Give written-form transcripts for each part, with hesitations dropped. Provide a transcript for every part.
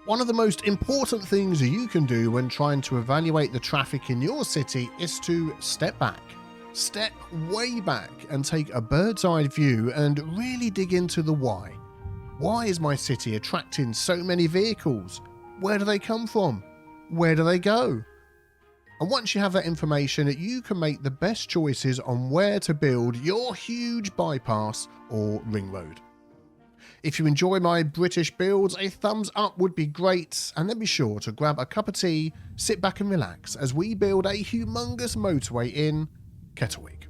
One of the most important things you can do when trying to evaluate the traffic in your city is to step back. Step way back and take a bird's eye view and really dig into the why. Why is my city attracting so many vehicles? Where do they come from? Where do they go? And once you have that information, you can make the best choices on where to build your huge bypass or ring road. If you enjoy my British builds, a thumbs up would be great, and then be sure to grab a cup of tea, sit back and relax as we build a humongous motorway in Kettlewick.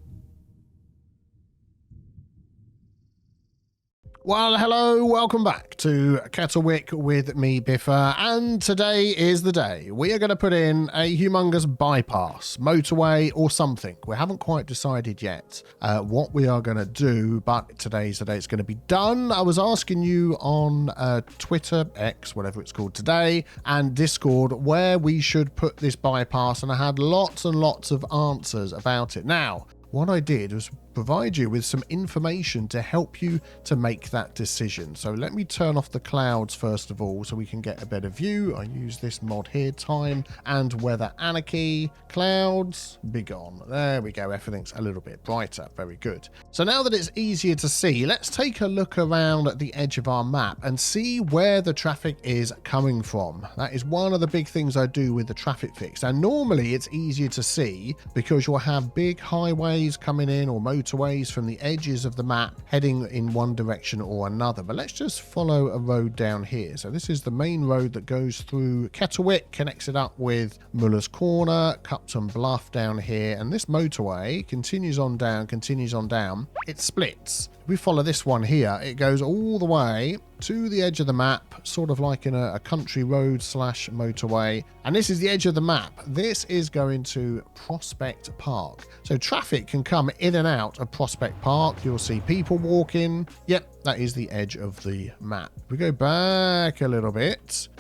Well, hello, welcome back to Kettlewick with me, Biffa, and today is the day we are going to put in a humongous bypass, motorway or something. We haven't quite decided yet what we are going to do, but today's the day it's going to be done. I was asking you on Twitter, X, whatever it's called today, and Discord where we should put this bypass, and I had lots and lots of answers about it. Now, what I did was provide you with some information to help you to make that decision. So let me turn off the clouds first of all so we can get a better view. I use this mod here, time and weather anarchy, clouds, be gone. There we go, everything's a little bit brighter, very good. So now that it's easier to see, let's take a look around at the edge of our map and see where the traffic is coming from. That is one of the big things I do with the traffic fix. And normally it's easier to see because you'll have big highways coming in or motorways from the edges of the map heading in one direction or another. But let's just follow a road down here. So this is the main road that goes through Kettlewick, connects it up with Muller's Corner, Cupton Bluff down here, and this motorway continues on down, it splits. If we follow this one here, it goes all the way to the edge of the map, sort of like in a country road slash motorway. And this is the edge of the map. This is going to Prospect Park. So traffic can come in and out of Prospect Park. You'll see people walking. Yep, that is the edge of the map. We go back a little bit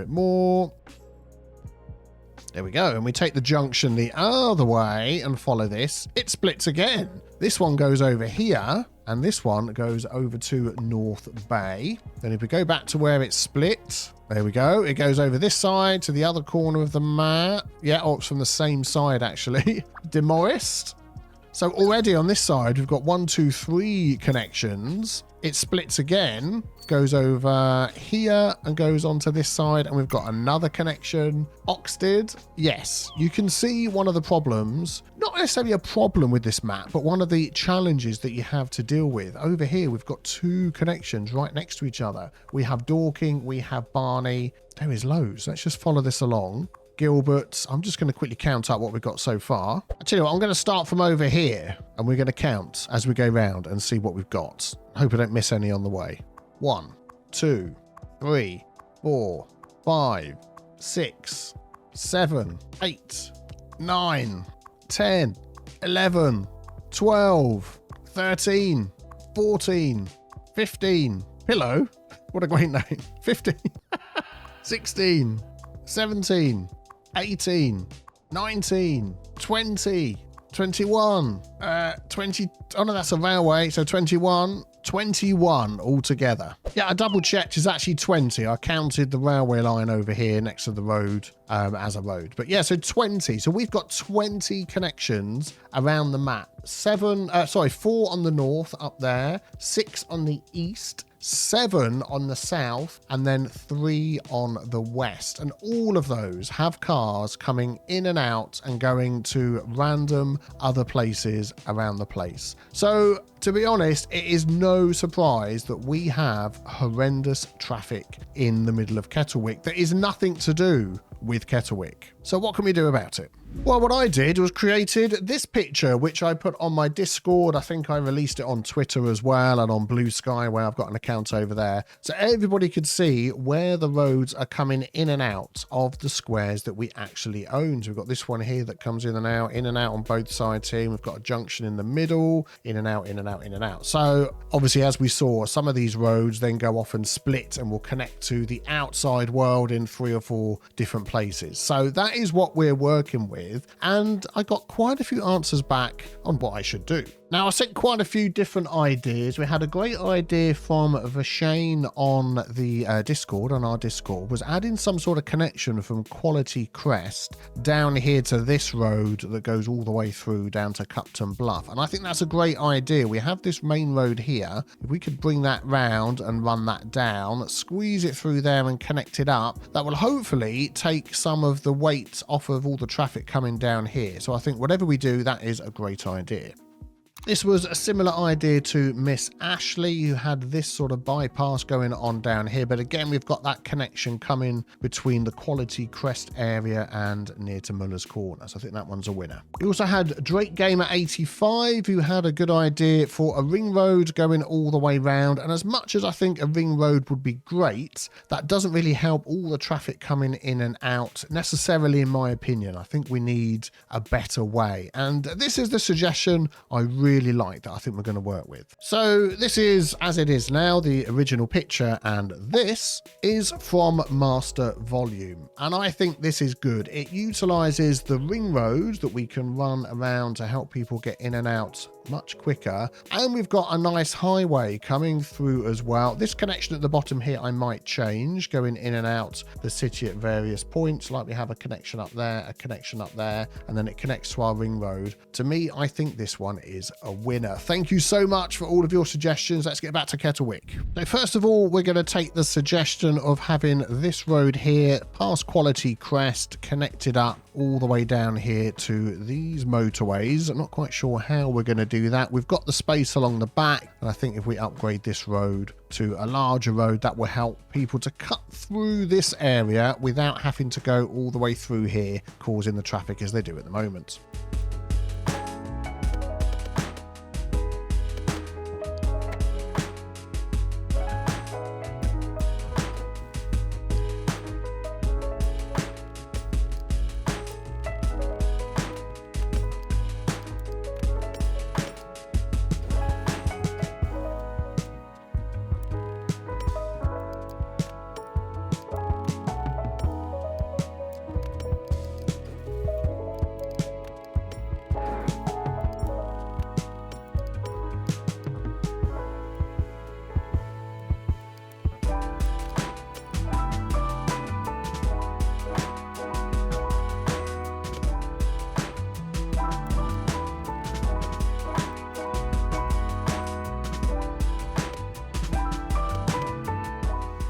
more. There we go. And we take the junction the other way and follow this. It splits again. This one goes over here and this one goes over to North Bay. Then if we go back to where it split, there we go. It goes over this side to the other corner of the map. Yeah, oh, it's from the same side actually. Demorest. So already on this side, we've got 1, 2, 3 connections. It splits again, goes over here and goes onto this side. And we've got another connection. Oxted. Yes, you can see one of the problems, not necessarily a problem with this map, but one of the challenges that you have to deal with. Over here, we've got 2 connections right next to each other. We have Dorking, we have Barney. There is loads. Let's just follow this along. Gilbert. I'm just going to quickly count up what we've got so far. I tell you what, I'm going to start from over here and we're going to count as we go round and see what we've got. Hope I don't miss any on the way. 1, 2, 3, 4, 5, 6, 7, 8, 9, 10, 11, 12, 13, 14, 15. Pillow. What a great name. 15, 16, 17, 18, 19, 20, 21, 20. Oh no, that's a railway. So 21 altogether. Yeah, I double checked. It's actually 20. I counted the railway line over here next to the road as a road. But yeah, so 20. So we've got 20 connections around the map. 4 on the north up there, 6 on the east, 7 on the south, and then 3 on the west. And all of those have cars coming in and out and going to random other places around the place. So to be honest, it is no surprise that we have horrendous traffic in the middle of Kettlewick that is nothing to do with Kettlewick. So what can we do about it? Well, what I did was created this picture, which I put on my Discord. I think I released it on Twitter as well and on Bluesky, where I've got an account over there. So everybody could see where the roads are coming in and out of the squares that we actually own. So we've got this one here that comes in and out on both sides here. We've got a junction in the middle, in and out, in and out, in and out. So obviously, as we saw, some of these roads then go off and split and will connect to the outside world in 3 or 4 different places. So that is what we're working with. And I got quite a few answers back on what I should do. Now, I sent quite a few different ideas. We had a great idea from Vashane on the Discord, on our Discord, was adding some sort of connection from Quality Crest down here to this road that goes all the way through down to Cupton Bluff. And I think that's a great idea. We have this main road here. If we could bring that round and run that down, squeeze it through there and connect it up, that will hopefully take some of the weight off of all the traffic coming down here. So I think whatever we do, that is a great idea. This was a similar idea to Miss Ashley, who had this sort of bypass going on down here. But again, we've got that connection coming between the Quality Crest area and near to Muller's Corner. So I think that one's a winner. We also had Drake Gamer 85, who had a good idea for a ring road going all the way round. And as much as I think a ring road would be great, that doesn't really help all the traffic coming in and out necessarily, in my opinion. I think we need a better way. And this is the suggestion I really like that I think we're going to work with. So this is, as it is now, the original picture, and this is from Master Volume. And I think this is good. It utilizes the ring road that we can run around to help people get in and out much quicker. And we've got a nice highway coming through as well. This connection at the bottom here I might change, going in and out the city at various points, like we have a connection up there, a connection up there, and then it connects to our ring road. To me, I think this one is a winner. Thank you so much for all of your suggestions. Let's get back to Kettlewick. Now, first of all, we're going to take the suggestion of having this road here past Quality Crest, connected up all the way down here to these motorways. I'm not quite sure how we're going to do that. We've got the space along the back, and I think if we upgrade this road to a larger road, that will help people to cut through this area without having to go all the way through here, causing the traffic as they do at the moment.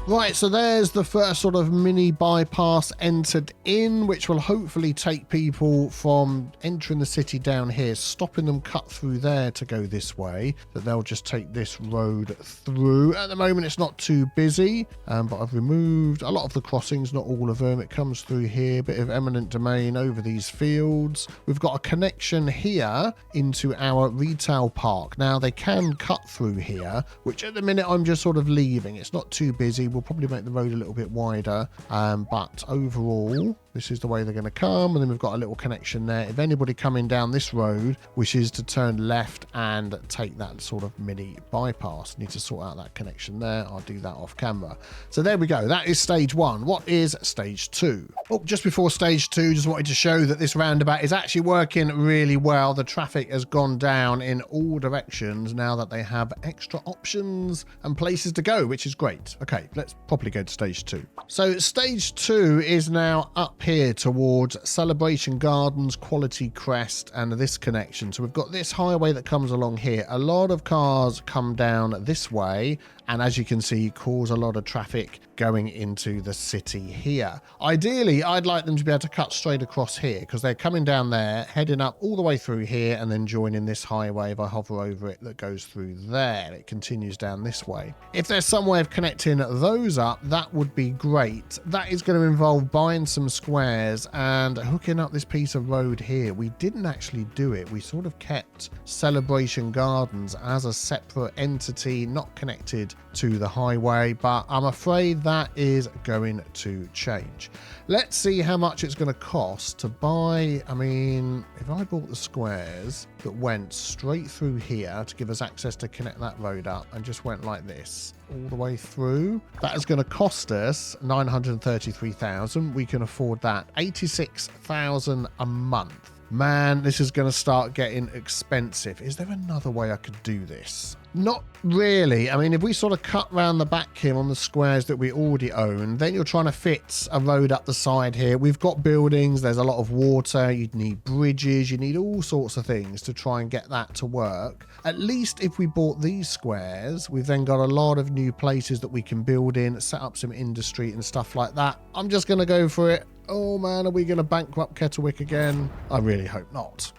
Right, so there's the first sort of mini bypass entered in, which will hopefully take people from entering the city down here, stopping them cut through there to go this way, that they'll just take this road through. At the moment, it's not too busy, but I've removed a lot of the crossings, not all of them. It comes through here, bit of eminent domain over these fields. We've got a connection here into our retail park. Now, they can cut through here, which at the minute I'm just sort of leaving. It's not too busy. We'll probably make the road a little bit wider, but overall this is the way they're going to come. And then we've got a little connection there. If anybody coming down this road wishes to turn left and take that sort of mini bypass, need to sort out that connection there. I'll do that off camera. So there we go. That is stage one. What is stage two? Oh, just before stage two, just wanted to show that this roundabout is actually working really well. The traffic has gone down in all directions now that they have extra options and places to go, which is great. Okay, let's properly go to stage two. So stage two is now up here towards Celebration Gardens, Quality Crest, and this connection. So we've got this highway that comes along here. A lot of cars come down this way, and as you can see, cause a lot of traffic going into the city here. Ideally, I'd like them to be able to cut straight across here, because they're coming down there, heading up all the way through here, and then joining this highway. If I hover over it, that goes through there, it continues down this way. If there's some way of connecting those up, that would be great. That is going to involve buying some squares and hooking up this piece of road here. We didn't actually do it. We sort of kept Celebration Gardens as a separate entity, not connected to the highway, but I'm afraid that is going to change. Let's see how much it's going to cost to buy. I mean, if I bought the squares that went straight through here to give us access to connect that road up and just went like this all the way through, that is going to cost us 933,000. We can afford that. 86,000 a month. Man, this is going to start getting expensive. Is there another way I could do this? Not really. I mean, if we sort of cut round the back here on the squares that we already own, then you're trying to fit a road up the side here. We've got buildings. There's a lot of water. You'd need bridges. You need all sorts of things to try and get that to work. At least if we bought these squares, we've then got a lot of new places that we can build in, set up some industry and stuff like that. I'm just going to go for it. Oh man, are we going to bankrupt Kettlewick again? I really hope not.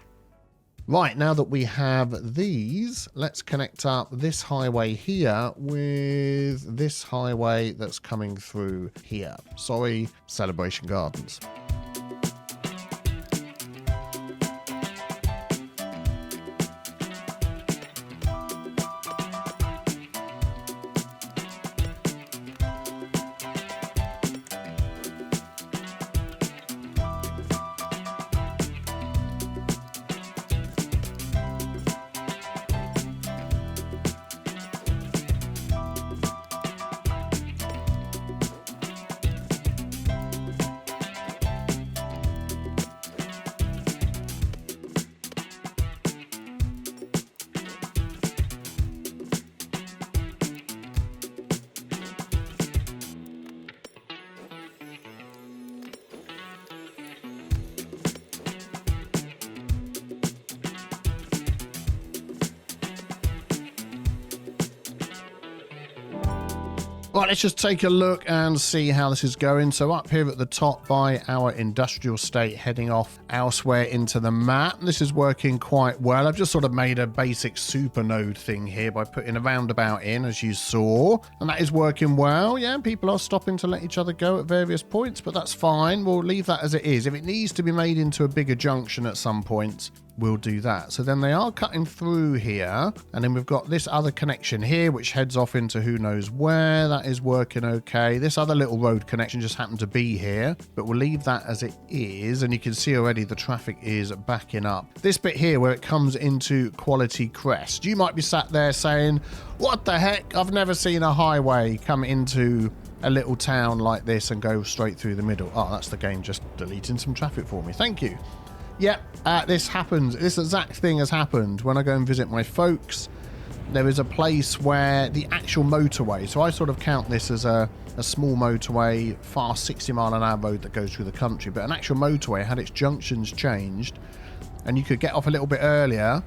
Right, now that we have these, let's connect up this highway here with this highway that's coming through here. Sorry, Celebration Gardens. Right, let's just take a look and see how this is going. So up here at the top by our industrial estate, heading off elsewhere into the map. This is working quite well. I've just sort of made a basic super node thing here by putting a roundabout in, as you saw. And that is working well. Yeah, people are stopping to let each other go at various points, but that's fine. We'll leave that as it is. If it needs to be made into a bigger junction at some point, we'll do that. So then they are cutting through here, and then we've got this other connection here which heads off into who knows where. That is working okay. This other little road connection just happened to be here, but we'll leave that as it is. And you can see already the traffic is backing up. This bit here where it comes into Quality Crest, you might be sat there saying, what the heck, I've never seen a highway come into a little town like this and go straight through the middle. Oh, that's the game just deleting some traffic for me. Thank you. Yep, this happens. This exact thing has happened when I go and visit my folks. There is a place where the actual motorway, so I sort of count this as a small motorway, fast 60-mile-an-hour road that goes through the country, but an actual motorway had its junctions changed, and you could get off a little bit earlier,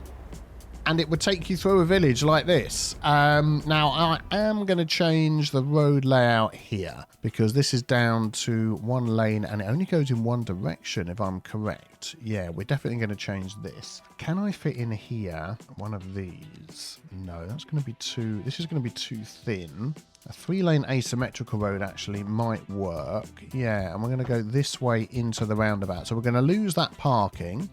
and it would take you through a village like this. Now, I am going to change the road layout here, because this is down to one lane, and it only goes in one direction, if I'm correct. Yeah, we're definitely going to change this. Can I fit in here one of these? No, that's going to be too... This is going to be too thin. A 3-lane asymmetrical road actually might work. Yeah, and we're going to go this way into the roundabout. So we're going to lose that parking,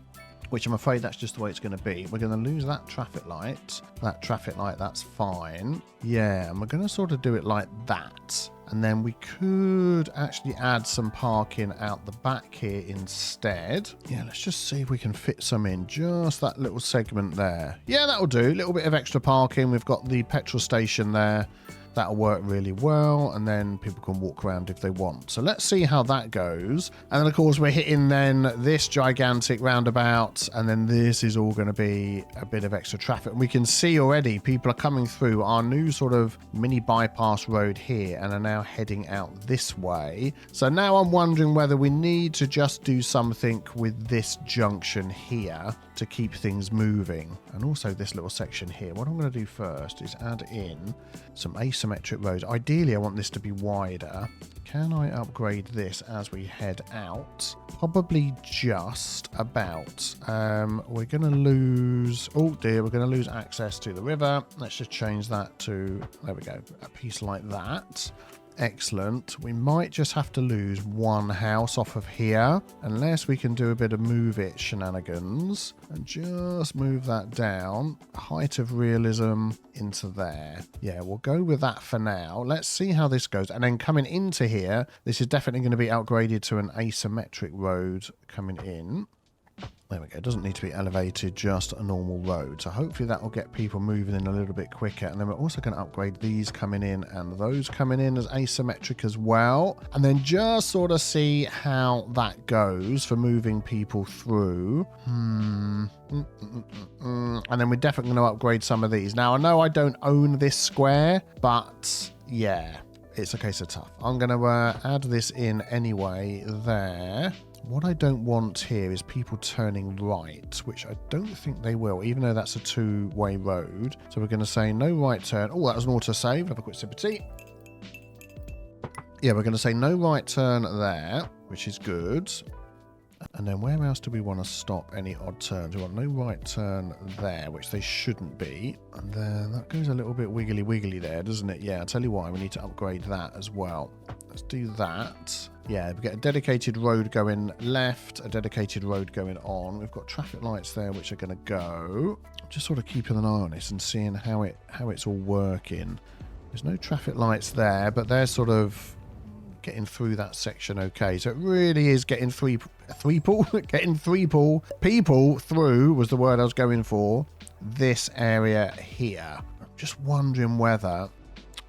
which I'm afraid that's just the way it's going to be. We're going to lose that traffic light. That traffic light, that's fine. Yeah, and we're going to sort of do it like that. And then we could actually add some parking out the back here instead. Yeah, let's just see if we can fit some in. Just that little segment there. Yeah, that'll do. A little bit of extra parking. We've got the petrol station there. That'll work really well, and then people can walk around if they want. So let's see how that goes. And then, of course, we're hitting then this gigantic roundabout, and then this is all going to be a bit of extra traffic. And we can see already people are coming through our new sort of mini bypass road here and are now heading out this way. So now I'm wondering whether we need to just do something with this junction here to keep things moving. And also this little section here. What I'm going to do first is add in some asymmetric roads. Ideally, I want this to be wider. Can I upgrade this as we head out? Probably just about. We're going to lose... Oh dear, we're going to lose access to the river. Let's just change that to... There we go. A piece like that. Excellent. We might just have to lose one house off of here, unless we can do a bit of move it shenanigans and just move that down. Height of realism into there. Yeah, we'll go with that for now. Let's see how this goes. And then coming into here, this is definitely going to be upgraded to an asymmetric road coming in. There we go. It doesn't need to be elevated, just a normal road. So hopefully that will get people moving in a little bit quicker. And then we're also going to upgrade these coming in and those coming in as asymmetric as well. And then just sort of see how that goes for moving people through. And then we're definitely going to upgrade some of these. Now, I know I don't own this square, but yeah, it's a case of tough. I'm going to add this in anyway there. What I don't want here is people turning right, which I don't think they will, even though that's a two-way road. So we're going to say no right turn. Oh, that was an auto-save. Have a quick sip of tea. Yeah, we're going to say no right turn there, which is good. And then where else do we want to stop any odd turns? We want no right turn there, which they shouldn't be. And then that goes a little bit wiggly there, doesn't it? Yeah, I'll tell you why. We need to upgrade that as well. Let's do that. Yeah, we get a dedicated road going left, a dedicated road going on. We've got traffic lights there which are going to go. Just sort of keeping an eye on this and seeing how it's all working. There's no traffic lights there, but they're sort of getting through that section okay. So it really is getting people through was the word I was going for, this area here. I'm just wondering whether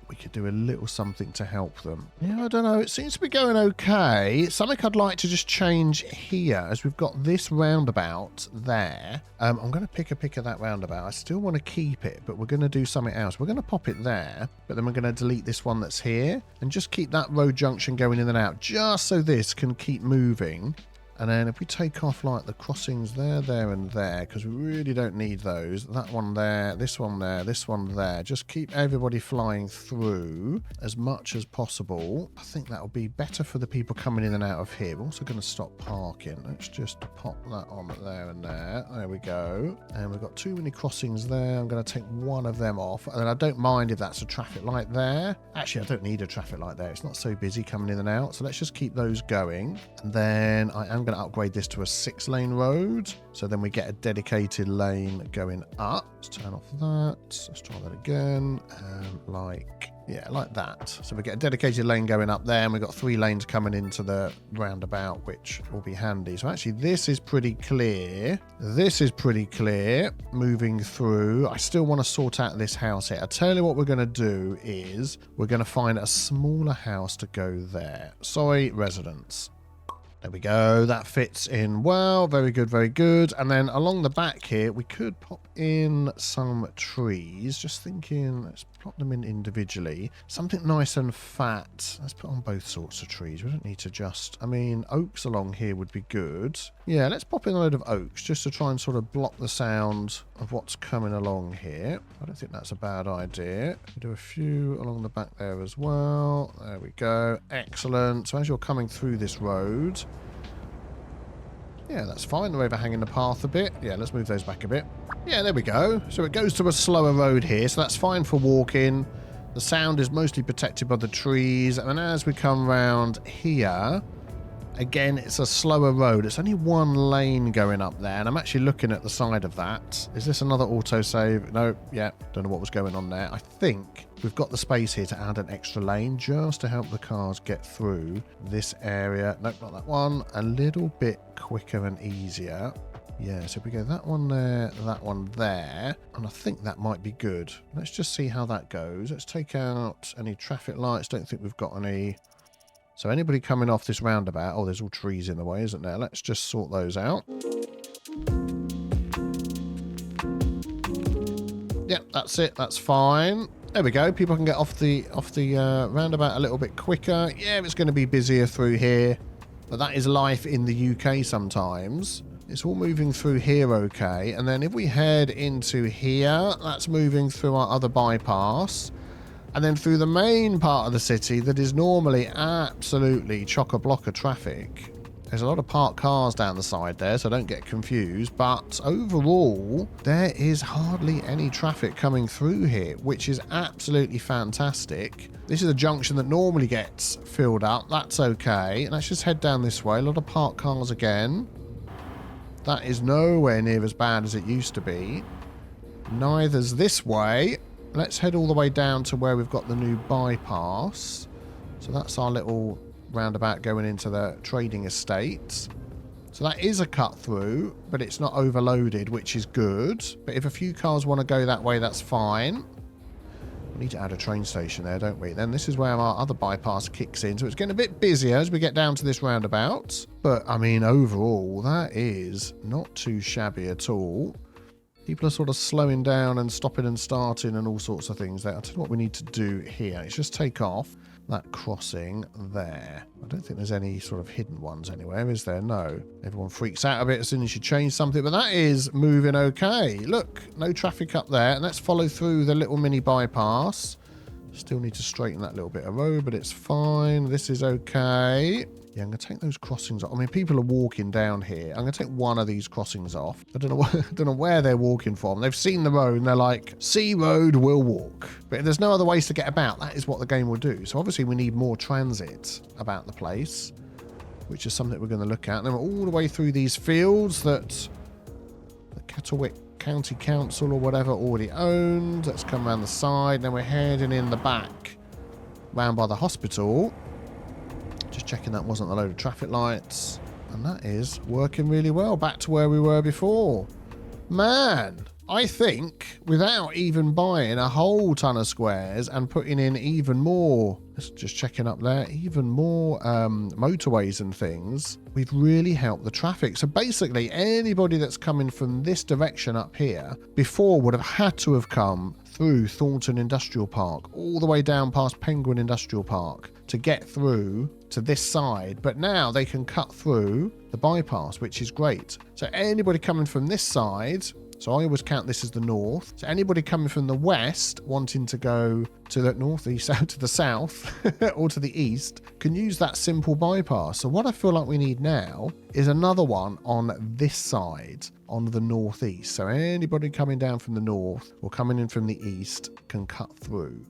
we could do a little something to help them. Yeah, I don't know. It seems to be going okay. Something I'd like to just change here, as we've got this roundabout there. I'm going to pick a pick of that roundabout. I still want to keep it, but we're going to do something else. We're going to pop it there, but then we're going to delete this one that's here and just keep that road junction going in and out, just so this can keep moving. And then if we take off like the crossings there, there and there, because we really don't need those. That one there, this one there, this one there. Just keep everybody flying through as much as possible. I think that'll be better for the people coming in and out of here. We're also going to stop parking. Let's just pop that on there and there. There we go. And we've got too many crossings there. I'm going to take one of them off. And then I don't mind if that's a traffic light there. Actually, I don't need a traffic light there. It's not so busy coming in and out. So let's just keep those going. And then I am going to upgrade this to a 6-lane road, so then we get a dedicated lane going up. Let's turn off that. Let's try that again. Like that. So we get a dedicated lane going up there, and we've got 3 lanes coming into the roundabout, which will be handy. So actually this is pretty clear. This is pretty clear moving through. I still want to sort out this house here. I'll tell you what we're going to do is we're going to find a smaller house to go there. Sorry, residents. There we go. That fits in well. Very good, very good. And then along the back here, we could pop in some trees. Just thinking, let's plot them in individually. Something nice and fat. Let's put on both sorts of trees. We don't need to just... I mean, oaks along here would be good. Yeah, let's pop in a load of oaks just to try and sort of block the sound of what's coming along here. I don't think that's a bad idea. We do a few along the back there as well. There we go. Excellent. So as you're coming through this road... Yeah, that's fine. They're overhanging the path a bit. Yeah, let's move those back a bit. Yeah, there we go. So it goes to a slower road here, so that's fine for walking. The sound is mostly protected by the trees. And as we come round here, again, it's a slower road. It's only 1 lane going up there, and I'm actually looking at the side of that. Is this another autosave? No, yeah, don't know what was going on there. I think we've got the space here to add an extra lane just to help the cars get through this area. Nope, not that one. A little bit quicker and easier. Yeah, so if we go that one there, that one there, and I think that might be good. Let's just see how that goes. Let's take out any traffic lights. Don't think we've got any... So anybody coming off this roundabout... Oh, there's all trees in the way, isn't there? Let's just sort those out. Yep, that's it. That's fine. There we go. People can get off the roundabout a little bit quicker. Yeah, it's going to be busier through here. But that is life in the UK sometimes. It's all moving through here okay. And then if we head into here, that's moving through our other bypass. And then through the main part of the city that is normally absolutely chock-a-block of traffic. There's a lot of parked cars down the side there, so don't get confused. But overall, there is hardly any traffic coming through here, which is absolutely fantastic. This is a junction that normally gets filled up. That's okay. And let's just head down this way. A lot of parked cars again. That is nowhere near as bad as it used to be. Neither's this way. Let's head all the way down to where we've got the new bypass. So that's our little roundabout going into the trading estate. So that is a cut through, but it's not overloaded, which is good. But if a few cars want to go that way, that's fine. We need to add a train station there, don't we? Then this is where our other bypass kicks in. So it's getting a bit busier as we get down to this roundabout. But, I mean, overall, that is not too shabby at all. People are sort of slowing down and stopping and starting and all sorts of things there. I'll tell you what we need to do here. Is just take off that crossing there. I don't think there's any sort of hidden ones anywhere, is there? No. Everyone freaks out a bit as soon as you change something, but that is moving okay. Look, no traffic up there. And let's follow through the little mini bypass. Still need to straighten that little bit of road, but it's fine. This is okay. Yeah, I'm going to take those crossings off. I mean, people are walking down here. I'm going to take one of these crossings off. I don't know where they're walking from. They've seen the road and they're like, see road, we'll walk. But if there's no other ways to get about, that is what the game will do. So obviously we need more transit about the place, which is something we're going to look at. And then we're all the way through these fields that the Kettlewick County Council or whatever already owned. Let's come around the side. Then we're heading in the back, round by the hospital. Just checking that wasn't a load of traffic lights. And that is working really well. Back to where we were before. Man, I think without even buying a whole ton of squares and putting in even more, just checking up there, even more motorways and things, we've really helped the traffic. So basically anybody that's coming from this direction up here before would have had to have come through Thornton Industrial Park, all the way down past Penguin Industrial Park to get through to this side. But now they can cut through the bypass, which is great. So anybody coming from this side, so I always count this as the north. So anybody coming from the west wanting to go to the northeast, out to the south or to the east can use that simple bypass. So what I feel like we need now is another one on this side, on the northeast. So anybody coming down from the north or coming in from the east can cut through.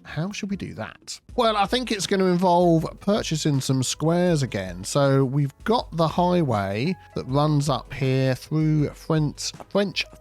How should we do that? Well, I think it's going to involve purchasing some squares again. So we've got the highway that runs up here through French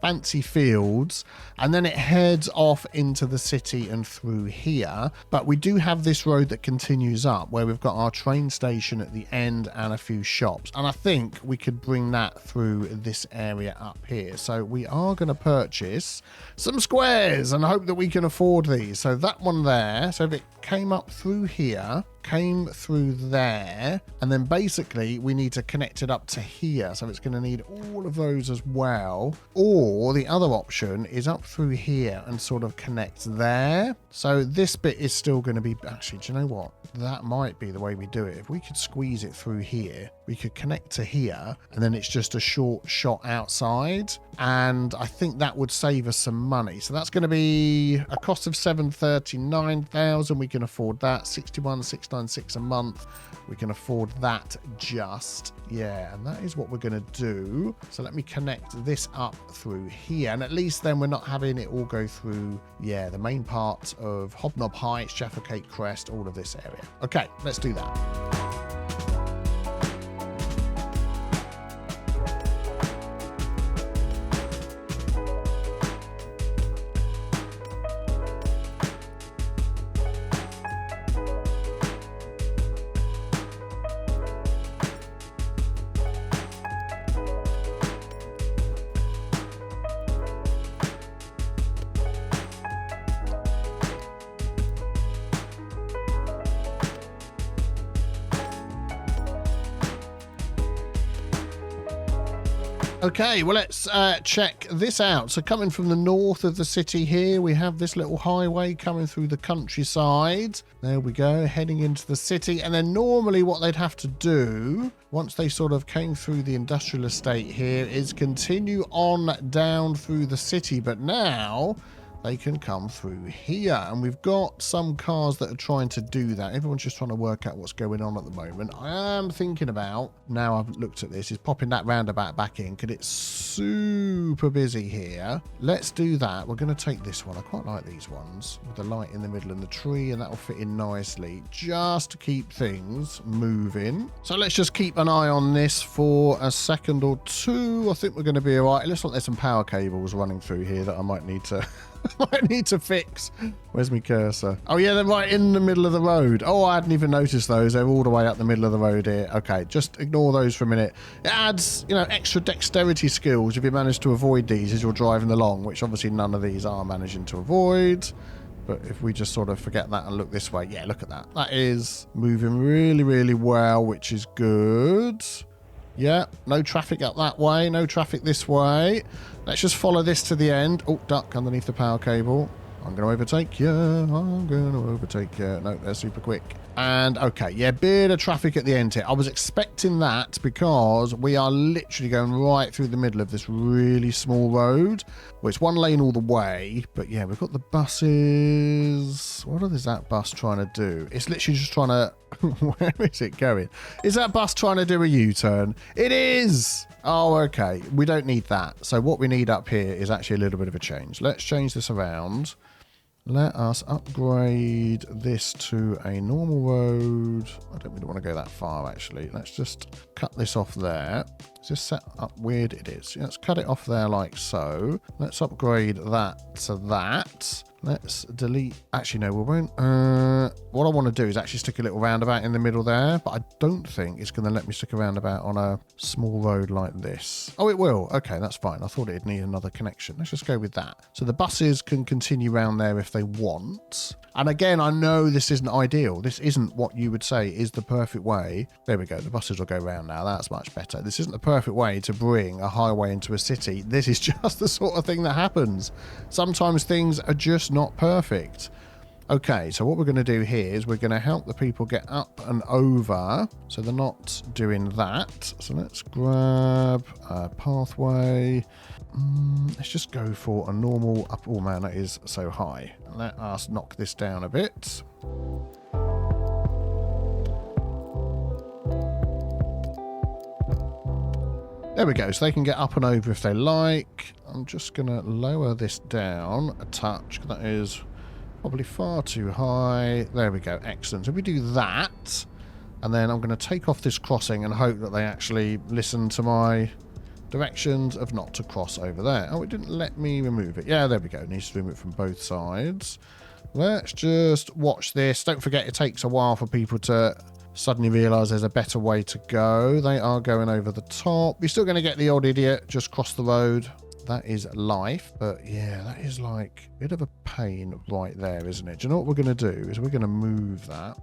fancy fields, and then it heads off into the city and through here. But we do have this road that continues up where we've got our train station at the end and a few shops. And I think we could bring that through this area up here. So we are going to purchase some squares and hope that we can afford these. So that one there, so if it came up through here, came through there, and then basically we need to connect it up to here. So it's going to need all of those as well. Or the other option is up through here and sort of connect there. So this bit is still going to be, actually, do you know what? That might be the way we do it. If we could squeeze it through here, we could connect to here, and then it's just a short shot outside. And I think that would save us some money. So that's going to be a cost of 739,000. We can afford that. 61,696 a month. We can afford that just. Yeah, and that is what we're going to do. So let me connect this up through here. And at least then we're not having it all go through, yeah, the main part of Hobnob Heights, Jaffa Cake Crest, all of this area. Okay, let's do that. Okay, well, let's check this out. So coming from the north of the city here, we have this little highway coming through the countryside. There we go, heading into the city. And then normally what they'd have to do, once they sort of came through the industrial estate here, is continue on down through the city. But now they can come through here. And we've got some cars that are trying to do that. Everyone's just trying to work out what's going on at the moment. I am thinking about, now I've looked at this, is popping that roundabout back in because it's super busy here. Let's do that. We're going to take this one. I quite like these ones with the light in the middle and the tree, and that will fit in nicely just to keep things moving. So let's just keep an eye on this for a second or two. I think we're going to be all right. It looks like there's some power cables running through here that I might need to Might need to fix. Where's my cursor? Oh yeah, they're right in the middle of the road. Oh, I hadn't even noticed those. They're all the way up the middle of the road here. Okay, just ignore those for a minute. It adds, you know, extra dexterity skills if you manage to avoid these as you're driving along, which obviously none of these are managing to avoid. But if we just sort of forget that and look this way, yeah, look at that. That is moving really, really well, which is good. Yeah, no traffic up that way, no traffic this way. Let's just follow this to the end. Oh, duck underneath the power cable. I'm going to overtake you. I'm going to overtake you. No, they're super quick. And, okay, yeah, bit of traffic at the end here. I was expecting that because we are literally going right through the middle of this really small road. Well, it's one lane all the way, but yeah, we've got the buses. What is that bus trying to do? It's literally just trying to... Where is it going? Is that bus trying to do a U-turn? It is! Oh, okay. We don't need that. So what we need up here is actually a little bit of a change. Let's change this around. Let us upgrade this to a normal road. I don't really want to go that far, actually. Let's just cut this off there. Is this set up weird? It is. Let's cut it off there like so. Let's upgrade that to that. Let's delete. Actually, no, we won't. What I want to do is actually stick a little roundabout in the middle there, but I don't think it's going to let me stick a roundabout on a small road like this. Oh, it will. Okay, that's fine. I thought it'd need another connection. Let's just go with that. So the buses can continue round there if they want. And again, I know this isn't ideal. This isn't what you would say is the perfect way. There we go. The buses will go round now. That's much better. This isn't the perfect way to bring a highway into a city. This is just the sort of thing that happens. Sometimes things are just not perfect. Okay, so what we're going to do here is we're going to help the people get up and over so they're not doing that. So let's grab a pathway. Let's just go for a normal up. Oh man, that is so high. Let us knock this down a bit. There we go, so they can get up and over if they like. I'm just going to lower this down a touch. That is probably far too high. There we go, excellent. So we do that, and then I'm going to take off this crossing and hope that they actually listen to my directions of not to cross over there. Oh, it didn't let me remove it. Yeah, there we go. It needs to remove it from both sides. Let's just watch this. Don't forget, it takes a while for people to suddenly realise there's a better way to go. They are going over the top. You're still going to get the odd idiot just cross the road. That is life, but yeah, that is like a bit of a pain right there, isn't it? Do you know what we're going to do is we're going to move that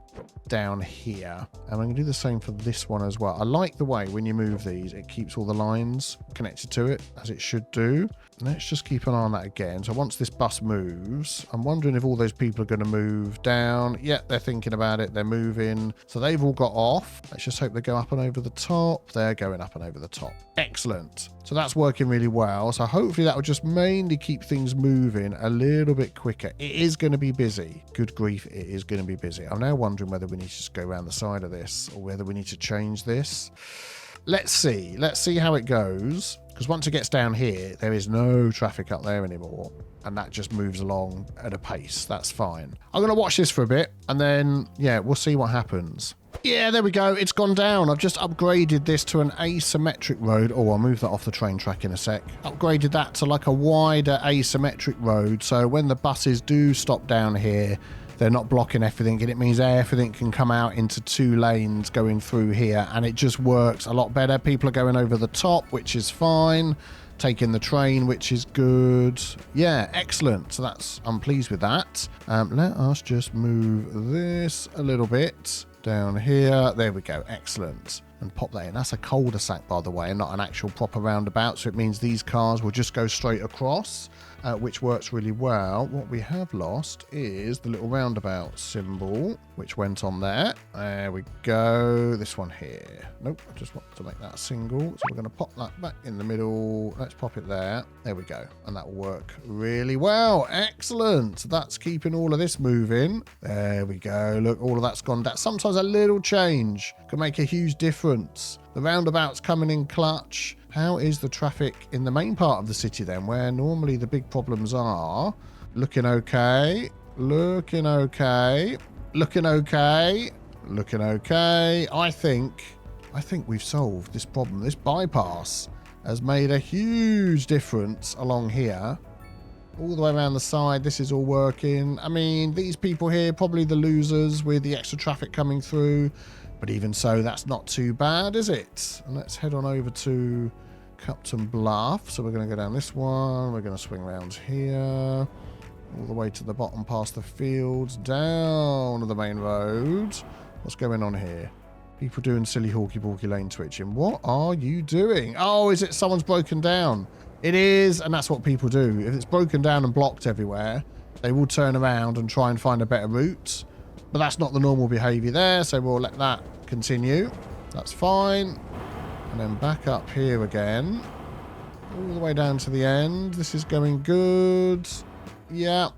down here, and I'm going to do the same for this one as well. I like the way when you move these, it keeps all the lines connected to it as it should do. Let's just keep an eye on that again. So once this bus moves, I'm wondering if all those people are going to move down. Yeah, they're thinking about it. They're moving. So they've all got off. Let's just hope they go up and over the top. They're going up and over the top. Excellent. So that's working really well. So hopefully that will just mainly keep things moving a little bit quicker. It is going to be busy. Good grief, it is going to be busy. I'm now wondering whether we need to just go around the side of this or whether we need to change this. Let's see. Let's see how it goes. Because once it gets down here, there is no traffic up there anymore. And that just moves along at a pace. That's fine. I'm going to watch this for a bit. And then, yeah, we'll see what happens. Yeah, there we go. It's gone down. I've just upgraded this to an asymmetric road. Oh, I'll move that off the train track in a sec. Upgraded that to like a wider asymmetric road. So when the buses do stop down here, they're not blocking everything, and it means everything can come out into two lanes going through here, and it just works a lot better. People are going over the top, which is fine. Taking the train, which is good. Yeah, excellent. So I'm pleased with that. Let us just move this a little bit down here. There we go. Excellent. And pop that in. That's a cul-de-sac, by the way, and not an actual proper roundabout. So it means these cars will just go straight across, which works really well. What we have lost is the little roundabout symbol, which went on there. There we go. This one here. Nope, I just want to make that a single. So we're going to pop that back in the middle. Let's pop it there. There we go. And that will work really well. Excellent. That's keeping all of this moving. There we go. Look, all of that's gone down. Sometimes a little change can make a huge difference. The roundabout's coming in clutch. How is the traffic in the main part of the city then, where normally the big problems are? Looking okay. Looking okay. Looking okay. Looking okay. I think we've solved this problem. This bypass has made a huge difference along here. all the way around the side. This is all working. I mean, these people here, probably the losers with the extra traffic coming through. But even so, that's not too bad, is it? And let's head on over to Captain Bluff. So we're going to go down this one. We're going to swing around here. All the way to the bottom past the fields. Down to the main road. What's going on here? People doing silly hawky-balky lane twitching. What are you doing? Oh, is it someone's broken down? It is, and that's what people do. If it's broken down and blocked everywhere, they will turn around and try and find a better route. But that's not the normal behavior there, so we'll let that continue. That's fine. And then back up here again. All the way down to the end. This is going good. Yeah.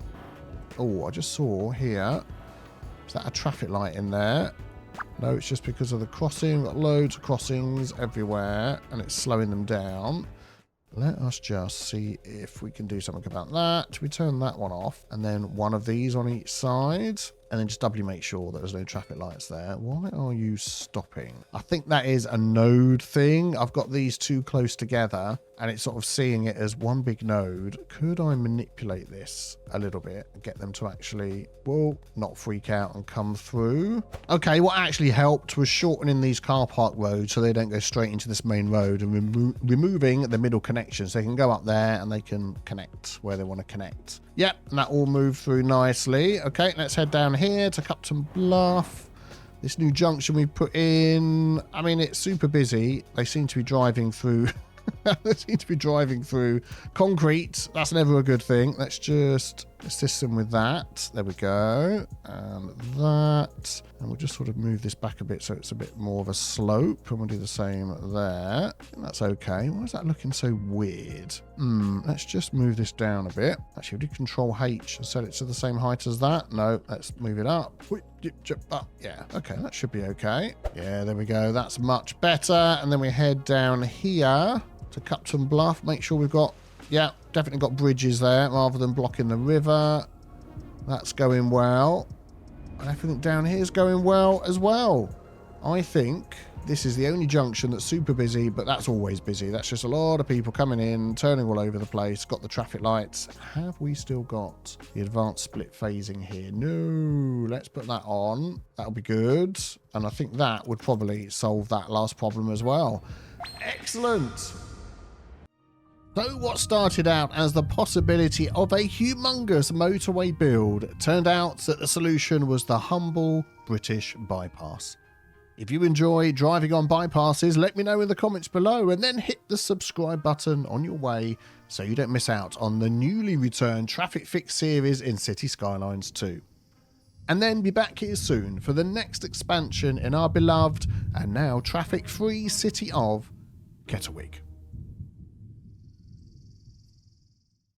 Oh, I just saw here. Is that a traffic light in there? No, it's just because of the crossing. We've got loads of crossings everywhere, and it's slowing them down. Let us just see if we can do something about that. We turn that one off, and then one of these on each side, and then just doubly make sure that there's no traffic lights there. Why are you stopping? I think that is a node thing. I've got these two close together, and it's sort of seeing it as one big node. Could I manipulate this a little bit and get them to actually, well, not freak out and come through? Okay, what actually helped was shortening these car park roads so they don't go straight into this main road, and removing the middle connections. They can go up there and they can connect where they want to connect. Yep, and that all moved through nicely. Okay, let's head down here to Captain Bluff. This new junction we put in, I mean, it's super busy. They seem to be driving through they seem to be driving through concrete. That's never a good thing. Let's just assist them with that. There we go. And that. And we'll just sort of move this back a bit so it's a bit more of a slope. And we'll do the same there. That's okay. Why is that looking so weird? Let's just move this down a bit. Actually, we did Control H and set it to the same height as that. No, let's move it up. Yeah, okay, that should be okay. Yeah, there we go. That's much better. And then we head down here to Captain Bluff. Make sure we've got, yeah, definitely got bridges there rather than blocking the river. That's going well. And everything down here is going well as well. I think this is the only junction that's super busy, but that's always busy. That's just a lot of people coming in, turning all over the place, got the traffic lights. Have we still got the advanced split phasing here? No, let's put that on. That'll be good. And I think that would probably solve that last problem as well. Excellent. So what started out as the possibility of a humongous motorway build turned out that the solution was the humble British bypass. If you enjoy driving on bypasses, let me know in the comments below, and then hit the subscribe button on your way so you don't miss out on the newly returned Traffic Fix series in City Skylines 2. And then be back here soon for the next expansion in our beloved and now traffic-free city of Kettlewick.